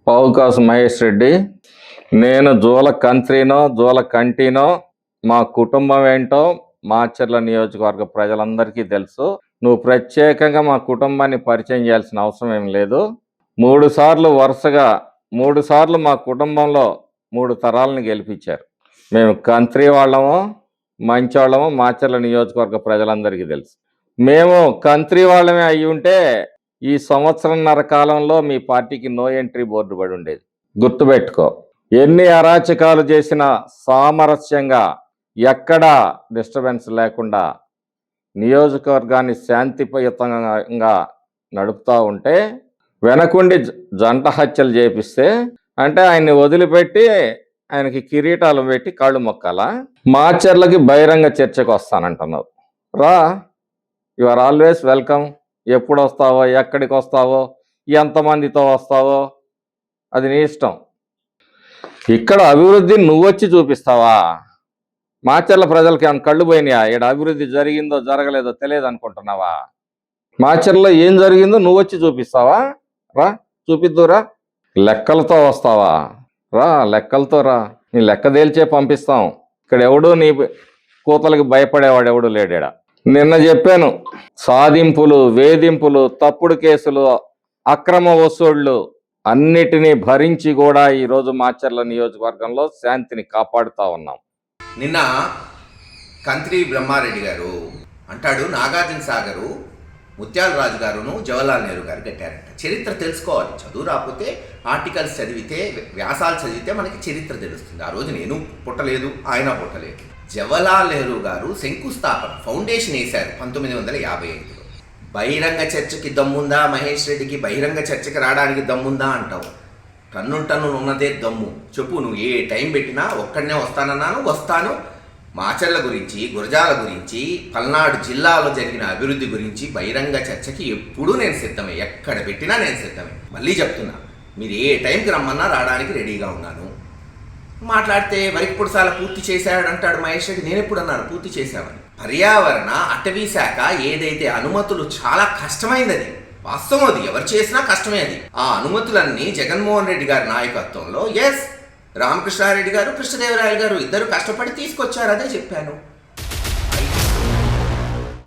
పావుకాసు మహేష్ రెడ్డి. నేను జూల కంత్రినో జూల కంటినో మా కుటుంబం ఏంటో మాచర్ల నియోజకవర్గ ప్రజలందరికీ తెలుసు. నువ్వు ప్రత్యేకంగా మా కుటుంబాన్ని పరిచయం చేయాల్సిన అవసరం ఏం లేదు. 3 సార్లు వరుసగా 3 సార్లు మా కుటుంబంలో 3 తరాలను గెలిపించారు. మేము కంత్రి వాళ్ళము, మంచోళ్ళము, మాచర్ల నియోజకవర్గ ప్రజలందరికీ తెలుసు. మేము కంత్రి వాళ్ళమే అయి ఉంటే ఈ సంవత్సరంన్నర కాలంలో మీ పార్టీకి నో ఎంట్రీ బోర్డు పడి ఉండేది. గుర్తుపెట్టుకో. ఎన్ని అరాచకాలు చేసినా సామరస్యంగా ఎక్కడా డిస్టర్బెన్స్ లేకుండా నియోజకవర్గాన్ని శాంతియుతంగా నడుపుతూ ఉంటే వెనకుండి జంట హత్యలు చేపిస్తే అంటే ఆయన్ని వదిలిపెట్టి ఆయనకి కిరీటాలు పెట్టి కాళ్ళు మొక్కాలా? మాచర్లకి బహిరంగ చర్చకు వస్తానంటున్నావు. రా, యు ఆర్ ఆల్వేస్ వెల్కమ్. ఎప్పుడు వస్తావో, ఎక్కడికి వస్తావో, ఎంతమందితో వస్తావో అది నీ ఇష్టం. ఇక్కడ అభివృద్ధి నువ్వు వచ్చి చూపిస్తావా? మాచర్ల ప్రజలకి ఏమైనా కళ్ళు పోయినాయా? ఇక్కడ అభివృద్ధి జరిగిందో జరగలేదో తెలియదు అనుకుంటున్నావా? మాచర్లలో ఏం జరిగిందో నువ్వు వచ్చి చూపిస్తావా? రా, చూపిద్దురా. లెక్కలతో వస్తావా? రా, లెక్కలతో రా. నీ లెక్క తేల్చే పంపిస్తాం. ఇక్కడ ఎవడు నీ కూతలకి భయపడేవాడు ఎవడు లేడా. నిన్న చెప్పాను, సాధింపులు, వేధింపులు, తప్పుడు కేసులు, అక్రమ వసూళ్లు అన్నిటినీ భరించి కూడా ఈరోజు మాచర్ల నియోజకవర్గంలో శాంతిని కాపాడుతా ఉన్నాం. నిన్న కంత్రి బ్రహ్మారెడ్డి గారు అంటాడు, నాగార్జున సాగరు ముత్యాల రాజు గారును జవహర్లాల్ నెహ్రూ గారు కట్టారంట. చరిత్ర తెలుసుకోవాలి. చదువు రాకపోతే ఆర్టికల్స్ చదివితే, వ్యాసాలు చదివితే మనకి చరిత్ర తెలుస్తుంది. ఆ రోజు నేను పుట్టలేదు, ఆయన పుట్టలేదు. జవహర్లాల్ నెహ్రూ గారు శంకుస్థాపన ఫౌండేషన్ వేశారు 1955లో. బహిరంగ చర్చకి దమ్ముందా మహేష్ రెడ్డికి? బహిరంగ చర్చకి రావడానికి దమ్ముందా అంటావు. టన్ను ఉన్నదే దమ్ము. చెప్పు, నువ్వు ఏ టైం పెట్టినా ఒక్కడనే వస్తానన్నాను, వస్తాను. మాచర్ల గురించి, గురజాల గురించి, పల్నాడు జిల్లాలో జరిగిన అభివృద్ధి గురించి బహిరంగ చర్చకి ఎప్పుడూ నేను సిద్ధమే. ఎక్కడ పెట్టినా నేను సిద్ధమే. మళ్ళీ చెప్తున్నా, మీరు ఏ టైంకి రమ్మన్నా రావడానికి రెడీగా ఉన్నాను. మాట్లాడితే వరికి పుడసాల పూర్తి చేశాడు అంటాడు మహేష్ రెడ్డి. నేను ఎప్పుడు అన్నాను పూర్తి చేశామని? పర్యావరణ అటవీ శాఖ ఏదైతే అనుమతులు చాలా కష్టమైంది, అది వాస్తవం. అది ఎవరు చేసినా కష్టమే. అది ఆ అనుమతులన్నీ జగన్మోహన్ రెడ్డి గారి నాయకత్వంలో రామకృష్ణారెడ్డి గారు, కృష్ణదేవరాయలు గారు ఇద్దరు కష్టపడి తీసుకొచ్చారు. అదే చెప్పాను.